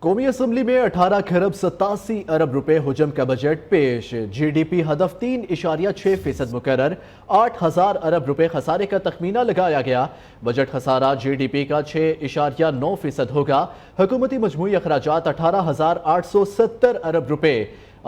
قومی اسمبلی میں 18 खरब 87 अरब रुपए हुजम का बजट पेश। जीडीपी हदफ 3.6% मुकर्रर। 8,000 अरब रुपए खसारे का तखमीना लगाया गया। बजट खसारा जीडीपी का 6.9% होगा। हुकूमती मजमूई अखराजात 18,870 अरब रुपए।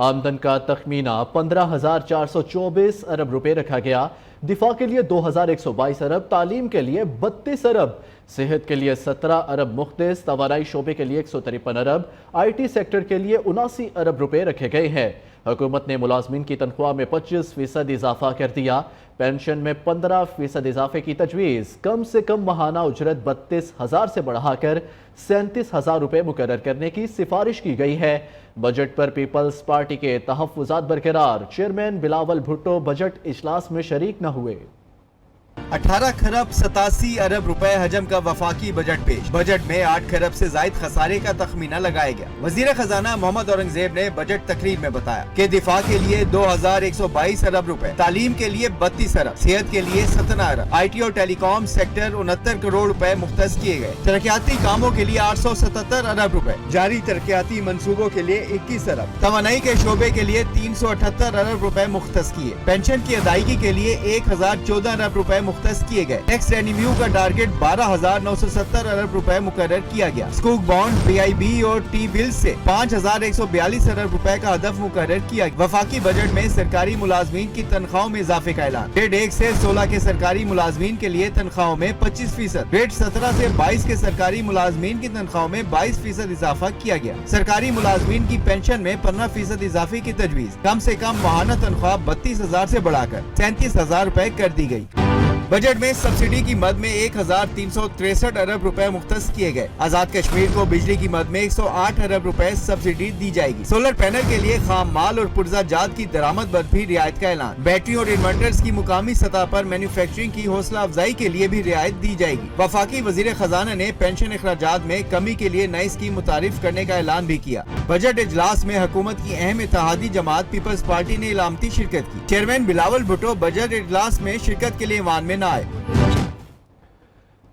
आमदन का तखमीना 15,424 अरब रुपए रखा गया। दिफा के लिए 2,122 अरब, तालीम के लिए 32 अरब, सेहत के लिए 17 अरब मुख्तस, तवानाई शोबे के लिए 153 अरब, IT सेक्टर के लिए 79 अरब रुपए रखे गए हैं। हुकूमत ने मुलाजमीन की तनख्वाह में 25% इजाफा कर दिया। पेंशन में 15% इजाफे की तजवीज़। कम से कम माहाना उजरत 32,000 से बढ़ाकर 37,000 रुपए मुकर्रर करने की सिफारिश की गई है। बजट पर पीपल्स पार्टी के तहफ़्फ़ुज़ात बरकरार। चेयरमैन बिलावल भुट्टो बजट इजलास में शरीक न हुए। 18 खरब 87 अरब रुपए हजम का वफाकी बजट पेश। बजट में 8 खरब से जायद खसारे का तखमीना लगाया गया। वजीर खजाना मोहम्मद औरंगजेब ने बजट तकरीर में बताया कि दिफा के लिए 2,122 अरब रुपए, तालीम के लिए 32 अरब, सेहत के लिए 17 अरब, IT और टेलीकॉम सेक्टर 69 करोड़ रुपए मुख्तस किए गए। तरक्याती कामों के लिए 877 अरब रुपए, जारी तरक्याती मंसूबों के लिए 21 अरब, तवानाई के शोबे के लिए 378 अरब रुपए मुख्तस किए। पेंशन की अदायगी के लिए 1,014 अरब रुपए मुख्तस किए गए। टैक्स रेवेन्यू का टारगेट 12,970 अरब रुपए मुकर्रर किया गया। स्कूक बॉन्ड, BIB और टी बिल से 5,142 अरब रुपए का हदफ मुकर्रर किया गया। वफाकी बजट में सरकारी मुलाजमीन की तनख्वाहों में इजाफे का ऐलान। ग्रेड 1 से 16 के सरकारी मुलाजमीन के लिए तनख्वाहों में 25%, ग्रेड 17 से 22 के सरकारी मुलाजमीन की तनख्वाहों में 22% इजाफा किया गया। सरकारी मुलाजमीन की पेंशन में 15% इजाफे की तजवीज। कम से कम माहाना तनख्वाह 32,000 से बढ़ाकर 37,000 रुपए कर दी गई। बजट में सब्सिडी की मद में 1,363 अरब रुपए मुख्तस किए गए। आजाद कश्मीर को बिजली की मद में 108 अरब रुपए सब्सिडी दी जाएगी। सोलर पैनल के लिए खाम माल और पुर्जा जात की दरामद पर भी रियायत का ऐलान। बैटरी और इन्वर्टर्स की मुकामी सतह पर मैन्युफैक्चरिंग की हौसला अफजाई के लिए भी रियायत दी जाएगी। वफाकी वजीर खजाना ने पेंशन अखराजात में कमी के लिए नई स्कीम मुतारिफ करने का ऐलान भी किया। बजट इजलास में हुकूमत की अहम इत्तेहादी जमात पीपल्स पार्टी ने इलामती शिरकत की। चेयरमैन बिलावल भुट्टो बजट इजलास में शिरकत के लिए ईवान में न आए।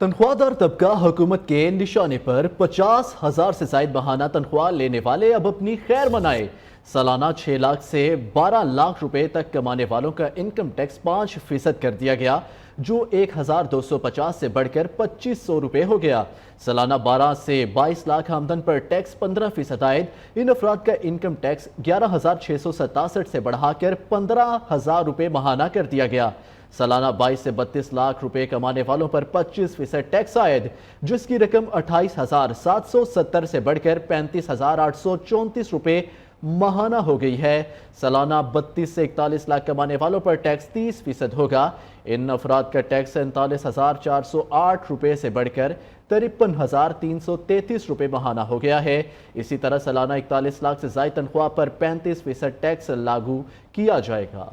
तनख्वाहदार तबका हुकूमत के निशाने पर 50,000 से ज्यादा माहाना तनख्वाह लेने वाले अब अपनी खैर मनाए। सालाना 6 लाख से 12 लाख रुपए तक कमाने वालों का इनकम टैक्स 5% कर दिया गया, जो 1,250 से बढ़कर 2,500 रुपए हो गया। सालाना 12 से 22 लाख आमदन पर टैक्स 15% आयद। इन अफराद का इनकम टैक्स 11,667 से बढ़ाकर 15,000 रुपए माहाना कर दिया गया। सालाना 22 से 32 लाख रुपए कमाने वालों पर 25% टैक्स आयद, जिसकी रकम 28,770 से बढ़कर 35,834 रुपए माहाना हो गई है। सालाना 32 से 41 लाख कमाने वालों पर टैक्स 30% होगा। इन अफराद का टैक्स 39,408 रुपए से बढ़कर 53,333 रुपए माहाना हो गया है। इसी तरह सालाना 41 लाख से ज्यादा तनख्वाह पर 35% टैक्स लागू किया जाएगा।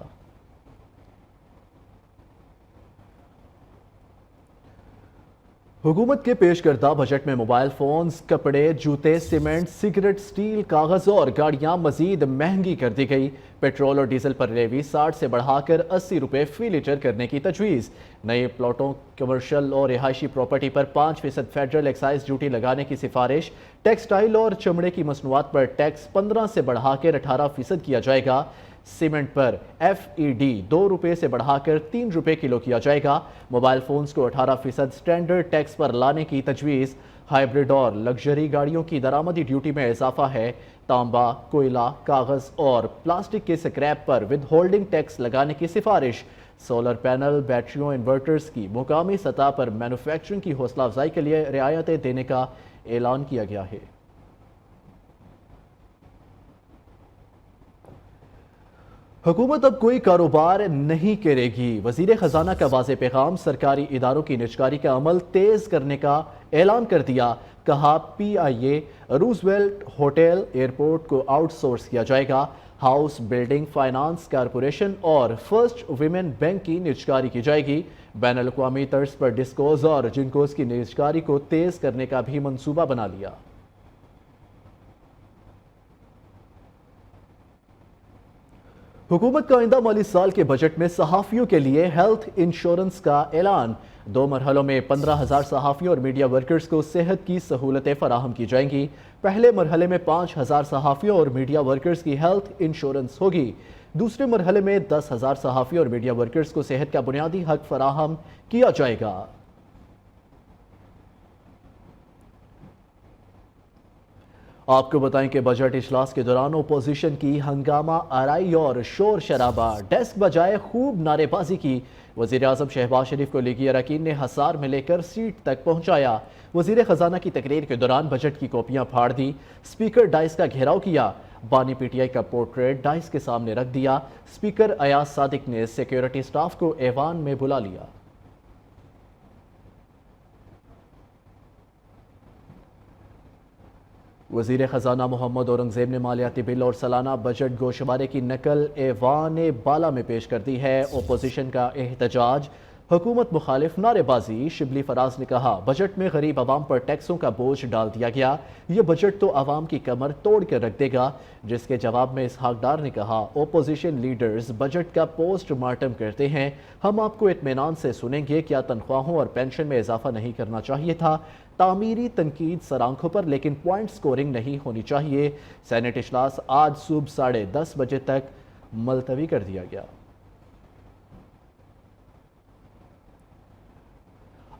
हुकूमत के पेश करदा बजट में मोबाइल फोन्स, कपड़े, जूते, सीमेंट, सिगरेट, स्टील, कागज और गाड़ियां मजीद महंगी कर दी गई। पेट्रोल और डीजल पर लेवी 60 से बढ़ाकर 80 रुपए फी लीटर करने की तजवीज़। नए प्लॉटों, कमर्शियल और रिहायशी प्रॉपर्टी पर 5% फेडरल एक्साइज ड्यूटी लगाने की सिफारिश। टेक्सटाइल और चमड़े की मसनूआत पर टैक्स 15 से बढ़ाकर 18% किया जाएगा। सीमेंट पर FED 2 रुपए से बढ़ाकर 3 रुपए किलो किया जाएगा। मोबाइल फोन्स को 18% स्टैंडर्ड टैक्स पर लाने की तजवीज़। हाइब्रिड और लग्जरी गाड़ियों की दरामदी ड्यूटी में इजाफा है। तांबा, कोयला, कागज और प्लास्टिक के स्क्रैप पर विद होल्डिंग टैक्स लगाने की सिफारिश। सोलर पैनल, बैटरियों, इन्वर्टर्स की मुकामी सतह पर मैन्युफैक्चरिंग की हौसला अफजाई के लिए रियायतें देने का ऐलान किया गया है। हुकूमत अब कोई कारोबार नहीं करेगी। वजीर खजाना का वाज़ेह पैगाम। सरकारी इदारों की निजकारी का अमल तेज करने का ऐलान कर दिया। कहा PIA, रूजवेल्ट होटल, एयरपोर्ट को आउटसोर्स किया जाएगा। हाउस बिल्डिंग फाइनेंस कारपोरेशन और फर्स्ट विमेन बैंक की निजकारी की जाएगी। बैन अल-अक़वामी तर्ज पर डिस्कोज और जिनकोज की निजकारी को तेज करने का भी मंसूबा बना लिया। हुकूमत का आइंदा माली साल के बजट में सहाफ़ियों के लिए हेल्थ इंश्योरेंस का ऐलान। 2 मरहलों में 15,000 सहाफ़ियों और मीडिया वर्कर्स को सेहत की सहूलतें फराहम की जाएंगी। पहले मरहले में 5,000 सहाफ़ियों और मीडिया वर्कर्स की हेल्थ इंश्योरेंस होगी। दूसरे मरहले में 10,000 सहाफ़ियों और मीडिया वर्कर्स को सेहत का बुनियादी हक फराहम किया जाएगा। आपको बताएं कि बजट इजलास के दौरान ओपोजिशन की हंगामा आराई और शोर शराबा, डेस्क बजाए खूब नारेबाजी की। वज़ीर आज़म शहबाज शरीफ को लीगी अरकान ने हसार में लेकर सीट तक पहुंचाया। वज़ीर ख़जाना की तकरीर के दौरान बजट की कॉपियां फाड़ दी। स्पीकर डाइस का घेराव किया। बानी पीटीआई का पोर्ट्रेट डाइस के सामने रख दिया। स्पीकर अयाज सादिक ने सिक्योरिटी स्टाफ को ऐवान में बुला लिया। वज़ीर ख़जाना मोहम्मद औरंगज़ेब ने मालियाती बिल और सालाना बजट गोशवारे की नकल ऐवान बाला में पेश कर दी है। ओपोजिशन का एहतजाज, हुकूमत मुखालिफ नारेबाजी। शिबली फराज ने कहा, बजट में गरीब आवाम पर टैक्सों का बोझ डाल दिया गया। यह बजट तो आवाम की कमर तोड़ कर रख देगा। जिसके जवाब में इसहाक डार ने कहा, ओपोजिशन लीडर्स बजट का पोस्टमार्टम करते हैं। हम आपको इत्मीनान से सुनेंगे। क्या तनख्वाहों और पेंशन में इजाफा नहीं करना चाहिए था? तामीरी तनकीद सर आंखों पर, लेकिन पॉइंट स्कोरिंग नहीं होनी चाहिए। सेनेट इजलास आज सुबह 10:30 बजे तक मुलतवी कर दिया गया।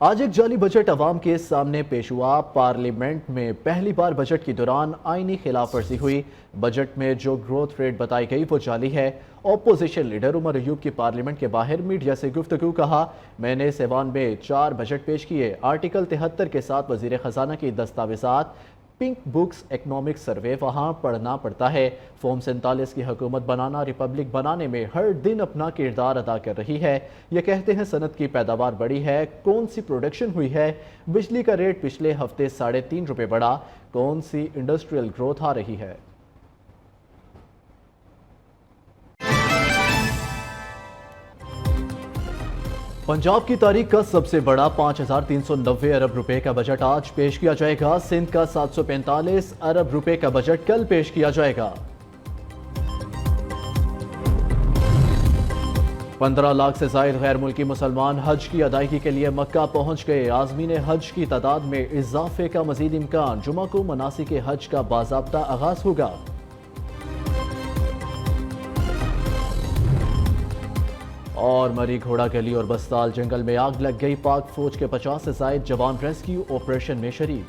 आज एक जाली बजट अवाम के सामने पेश हुआ। पार्लियामेंट में पहली बार बजट के दौरान आईनी खिलाफ वर्जी हुई। बजट में जो ग्रोथ रेट बताई गई वो जाली है। ऑपोजिशन लीडर उमर अयूब की पार्लियामेंट के बाहर मीडिया से गुफ्तगू, कहा, मैंने सेवान में 4 बजट पेश किए। आर्टिकल 73 के साथ वजीर खजाना की दस्तावेजात, पिंक बुक्स, इकनॉमिक सर्वे वहाँ पढ़ना पड़ता है। फॉर्म 47 की हुकूमत बनाना रिपब्लिक बनाने में हर दिन अपना किरदार अदा कर रही है। ये कहते हैं सनत की पैदावार बढ़ी है, कौन सी प्रोडक्शन हुई है? बिजली का रेट पिछले हफ्ते 3.5 रुपये बढ़ा, कौन सी इंडस्ट्रियल ग्रोथ आ रही है? पंजाब की तारीख का सबसे बड़ा 5,390 अरब रुपए का बजट आज पेश किया जाएगा। सिंध का 745 अरब रुपए का बजट कल पेश किया जाएगा। 15 लाख से जायद गैर मुल्की मुसलमान हज की अदायगी के लिए मक्का पहुंच गए। आज़मीन हज की तादाद में इजाफे का मजीद इम्कान। जुमा को मनासिक हज का बाज़ाब्ता आगाज होगा। और मरी घोड़ा गली और बस्ताल जंगल में आग लग गई। पाक फौज के 50 से जायद जवान रेस्क्यू ऑपरेशन में शरीक।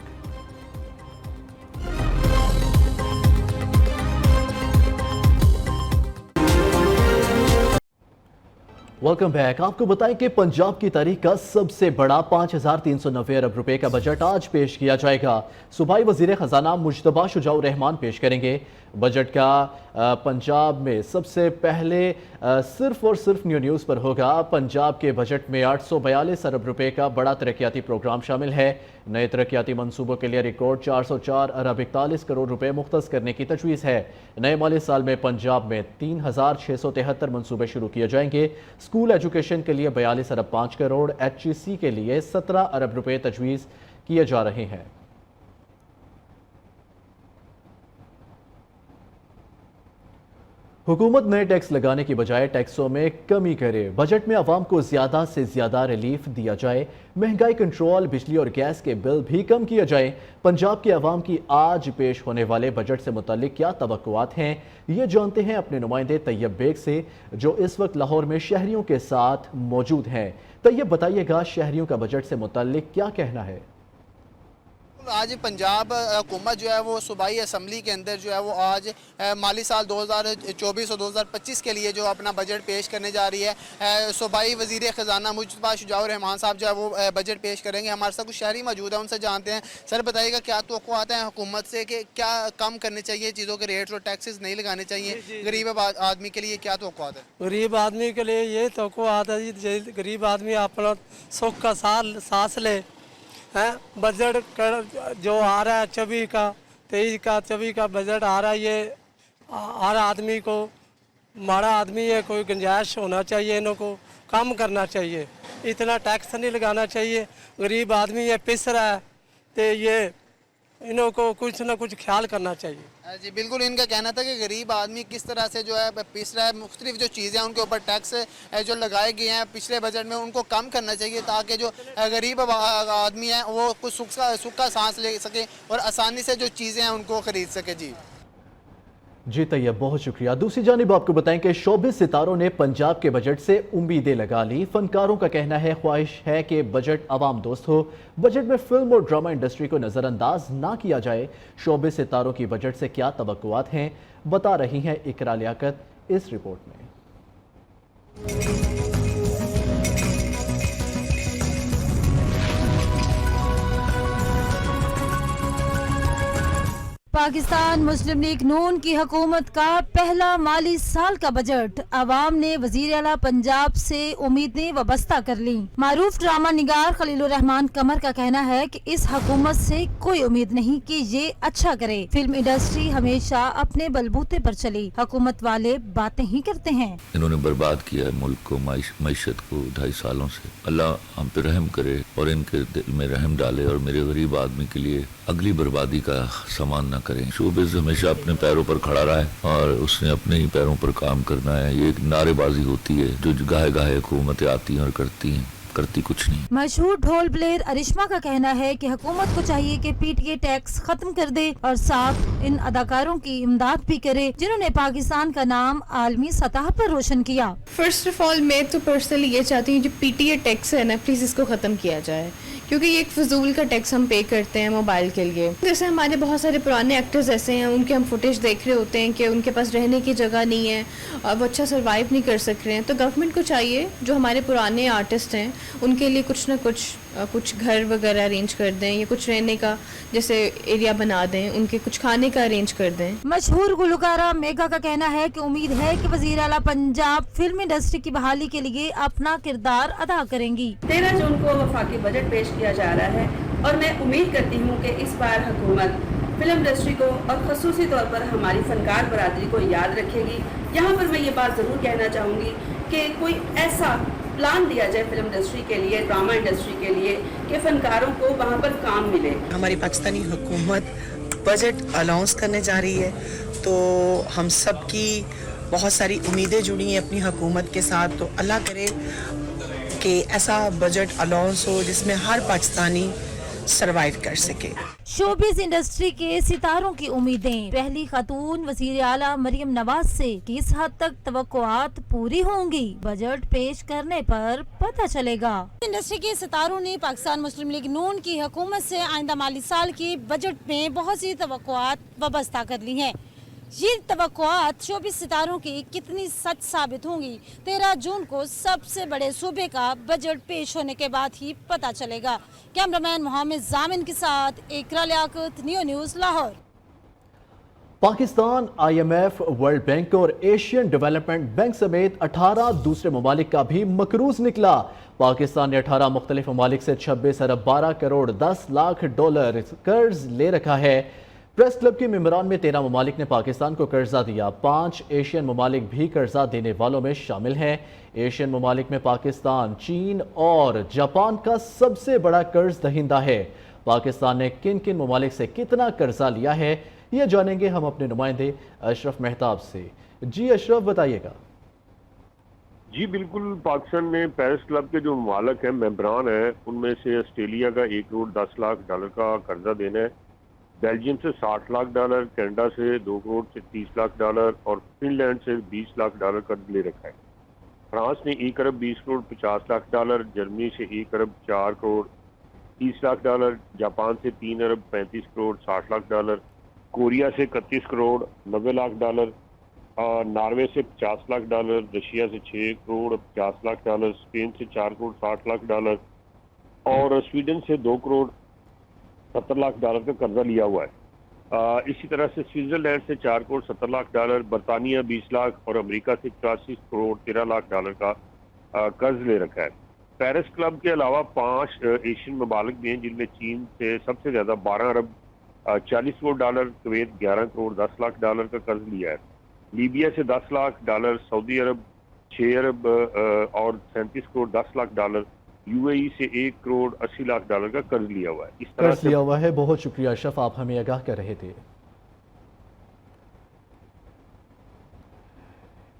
Welcome back. आपको बताएं कि पंजाब की तारीख का सबसे बड़ा 5,390 अरब रुपए का बजट आज पेश किया जाएगा। सूबाई वजीर खजाना मुजतबा शुजाउर रहमान पेश करेंगे। बजट का पंजाब में सबसे पहले सिर्फ और सिर्फ न्यूज़ पर होगा। पंजाब के बजट में 842 अरब रुपए का बड़ा तरक्याती प्रोग्राम शामिल है। नए तरक्याती मंसूबों के लिए रिकॉर्ड 404 अरब 41 करोड़ रुपए मुख्तस करने की तजवीज़ है। नए माली साल में पंजाब में 3,673 मंसूबे शुरू किए जाएंगे। स्कूल एजुकेशन के लिए 42 अरब 5 करोड़, HEC के लिए 17 अरब रुपए तजवीज़ किए जा रहे हैं। हुकूमत नए टैक्स लगाने की बजाय टैक्सों में कमी करे। बजट में आवाम को ज़्यादा से ज़्यादा रिलीफ दिया जाए। महंगाई कंट्रोल, बिजली और गैस के बिल भी कम किए जाए। पंजाब के आवाम की आज पेश होने वाले बजट से मुताल्लिक क्या तवक्कुआत हैं, ये जानते हैं अपने नुमाइंदे तैयब बेग से, जो इस वक्त लाहौर में शहरियों के साथ मौजूद हैं। तैयब, बताइएगा शहरियों का बजट से मुताल्लिक क्या कहना है? आज पंजाब हुकूमत जो है वो सूबाई असम्बली के अंदर जो है वो आज माली साल 2024 और 2025 के लिए जो अपना बजट पेश करने जा रही है। सूबाई वज़ीर ख़जाना मुजतबा शुजाउर रहमान साहब जो है वो बजट पेश करेंगे। हमारे साथ कुछ शहरी मौजूद है, उनसे जानते हैं। सर बताइएगा क्या तवक्कुआत हैं हुकूमत से कि क्या कम करने चाहिए, चीज़ों के रेट्स और टैक्सेस नहीं लगाने चाहिए? गरीब आदमी के लिए क्या तवक्कुआत है? गरीब आदमी के लिए ये तवक्कुआत है जी, गरीब आदमी अपना सुख का सांस ले है। बजट जो आ रहा है 24 का 23 का 24 का बजट आ रहा है, ये हर आदमी को, माड़ा आदमी है, कोई गुंजाइश होना चाहिए, इन्हों को कम करना चाहिए, इतना टैक्स नहीं लगाना चाहिए। गरीब आदमी ये पिस रहा है तो ये इनको कुछ ना कुछ ख्याल करना चाहिए। जी बिल्कुल, इनका कहना था कि गरीब आदमी किस तरह से जो है पिस रहा है, मुख्तलिफ जो चीज़ें हैं उनके ऊपर टैक्स जो लगाए गए हैं पिछले बजट में उनको कम करना चाहिए, ताकि जो गरीब आदमी है वो कुछ सुख का सांस ले सके और आसानी से जो चीज़ें हैं उनको ख़रीद सके। जी तैयब, बहुत शुक्रिया। दूसरी जानिब आपको बताएं कि शोबिस सितारों ने पंजाब के बजट से उम्मीदें लगा ली। फनकारों का कहना है, ख्वाहिश है कि बजट आवाम दोस्त हो, बजट में फिल्म और ड्रामा इंडस्ट्री को नज़रअंदाज ना किया जाए। शोबिस सितारों की बजट से क्या तवक्कुआत हैं, बता रही हैं इकरा लियाकत इस रिपोर्ट में। पाकिस्तान मुस्लिम लीग नून की हुकूमत का पहला माली साल का बजट अवाम ने वजीर आला पंजाब से उम्मीदें वाबस्ता कर ली। मारूफ ड्रामा निगार खलीलुर रहमान कमर का कहना है कि इस हुकूमत से कोई उम्मीद नहीं कि ये अच्छा करे। फिल्म इंडस्ट्री हमेशा अपने बलबूते पर चली, हुकूमत वाले बातें ही करते हैं। इन्होंने बर्बाद किया है मुल्क को, मईशत को 2.5 सालों से। अल्लाह हम पे रहम करे और इनके दिल में रहम डाले और मेरे गरीब आदमी के लिए अगली बर्बादी का सामान न करें। शोबिज़ हमेशा अपने पैरों पर खड़ा रहा है और उसने अपने ही पैरों पर काम करना है। ये एक नारेबाजी होती है जो गाहे गाहे हुकूमतें आती हैं और करती कुछ नहीं। मशहूर ढोल प्लेयर अरिश्मा का कहना है कि हुकूमत को चाहिए कि पीटीए टैक्स खत्म कर दे और साथ इन अदाकारों की इमदाद भी करे जिन्होंने पाकिस्तान का नाम आलमी सतह पर रोशन किया। फर्स्ट ऑफ ऑल मैं तो पर्सनली ये चाहती हूँ जो पीटीए टैक्स है ना, प्लीज़ इसको ख़त्म किया जाए, क्योंकि ये एक फजूल का टैक्स हम पे करते हैं मोबाइल के लिए। जैसे हमारे बहुत सारे पुराने एक्टर्स ऐसे हैं, उनके हम फुटेज देख रहे होते हैं कि उनके पास रहने की जगह नहीं है और वो अच्छा सर्वाइव नहीं कर सक रहे हैं। तो गवर्नमेंट को चाहिए जो हमारे पुराने आर्टिस्ट हैं उनके लिए कुछ ना कुछ घर वगैरह अरेंज कर दें या कुछ रहने का जैसे एरिया बना दें, उनके कुछ खाने का अरेंज कर दें। मशहूर गुलकारा मेगा का कहना है कि उम्मीद है कि वज़ीर आला पंजाब फिल्म इंडस्ट्री की बहाली के लिए अपना किरदार अदा करेंगी। 13 जून को वफाकी बजट पेश किया जा रहा है और मैं उम्मीद करती हूँ कि इस बार हुकूमत फिल्म इंडस्ट्री को और खसूसी तौर पर हमारी फनकार बरादरी को याद रखेगी। यहाँ पर मैं ये बात ज़रूर कहना चाहूँगी कि कोई ऐसा प्लान दिया जाए फिल्म इंडस्ट्री के लिए, ड्रामा इंडस्ट्री के लिए, कि फनकारों को वहाँ पर काम मिले। हमारी पाकिस्तानी हुकूमत बजट अनाउंस करने जा रही है, तो हम सब की बहुत सारी उम्मीदें जुड़ी हैं अपनी हुकूमत के साथ। तो अल्लाह करे कि ऐसा बजट अनाउंस हो जिसमें हर पाकिस्तानी सरवाइव कर सके। शोबिस इंडस्ट्री के सितारों की उम्मीदें पहली खातून वज़ीर आला मरियम नवाज से किस हद तक तवक्कुआत पूरी होंगी, बजट पेश करने पर पता चलेगा। इंडस्ट्री के सितारों ने पाकिस्तान मुस्लिम लीग नून की हुकूमत से आइंदा माली साल के बजट में बहुत सी तवक्कुआत वाबस्ता कर ली हैं। ये तवक्कुआत शोबिस सितारों की कितनी सच साबित होंगी, 13 जून को सबसे बड़े सूबे का बजट पेश होने के बाद ही पता चलेगा। कैमरामैन मोहम्मद जामिन के साथ Iqra Liaquat, Neo News, Lahore. Pakistan IMF, World Bank और एशियन डेवलपमेंट बैंक समेत 18 दूसरे ममालिक का भी मकरूज निकला। पाकिस्तान ने 18 मुख्तलिफ ममालिक से 26 अरब 12 करोड़ 10 लाख डॉलर कर्ज ले रखा है। प्रेस क्लब के मेंबरान में 13 ममालिक ने पाकिस्तान को कर्जा दिया। 5 एशियन ममालिक भी कर्जा देने वालों में शामिल हैं। एशियन ममालिक में पाकिस्तान, चीन और जापान का सबसे बड़ा कर्ज दहिंदा है। पाकिस्तान ने किन किन ममालिक से कितना कर्जा लिया है, ये जानेंगे हम अपने नुमाइंदे अशरफ मेहताब से। जी अशरफ, बताइएगा। जी बिल्कुल, पाकिस्तान में पेरिस क्लब के जो ममालिक हैं, मेंबरान हैं, उनमें से ऑस्ट्रेलिया का 1 करोड़ 10 लाख डॉलर का कर्जा देना है, बेल्जियम से 60 लाख डॉलर, कनाडा से 2 करोड़ से 30 लाख डॉलर और फिनलैंड से 20 लाख डॉलर कर्ज ले रखा है। फ्रांस ने 1 अरब 20 करोड़ 50 लाख डॉलर, जर्मनी से 1 अरब 4 करोड़ 30 लाख डॉलर, जापान से 3 अरब 35 करोड़ 60 लाख डॉलर, कोरिया से 31 करोड़ 90 लाख डॉलर, नॉर्वे से 50 लाख डॉलर, रशिया से 6 करोड़ 50 लाख डॉलर, स्पेन से 4 करोड़ 60 लाख डॉलर और स्वीडन से 2 करोड़ 70 लाख डॉलर का कर्जा लिया हुआ है। इसी तरह से स्विट्जरलैंड से 4 करोड़ 70 लाख डॉलर, बरतानिया 20 लाख और अमेरिका से 84 करोड़ 13 लाख डॉलर का कर्ज ले रखा है। पेरिस क्लब के अलावा 5 एशियन ममालिक भी हैं, जिनमें चीन से सबसे ज़्यादा 12 अरब 40 crore dollar, Kuwait 11 crore 10 lakh dollar का कर्ज लिया है, लीबिया से 10 लाख डॉलर, सऊदी अरब 6 अरब और 37 करोड़ 10 लाख डॉलर UAE से 1 करोड़ 80 लाख डॉलर का कर्ज लिया हुआ है। इस तरह कर्ज लिया हुआ है। बहुत शुक्रिया अशरफ, आप हमें आगाह कर रहे थे।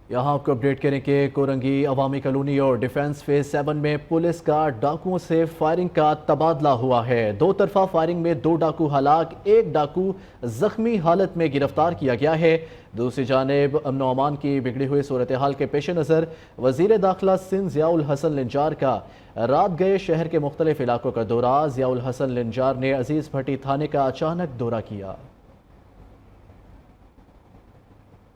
यहाँ आपको अपडेट करें कि कोरंगी अवामी कॉलोनी और डिफेंस फेज 7 में पुलिस का डाकुओं से फायरिंग का तबादला हुआ है। दो तरफा फायरिंग में 2 डाकू हलाक, 1 डाकू जख्मी हालत में गिरफ्तार किया गया है। दूसरी जानिब अमन व अमान की बिगड़ी हुई सूरत हाल के पेश नज़र वज़ीर दाखिला सिंध ज़ियाउल हसन लिंजार का रात गए शहर के मुख्तलिफ इलाकों का दौरा। ज़ियाउल हसन लिंजार ने अजीज़ भट्टी थाने का अचानक दौरा किया।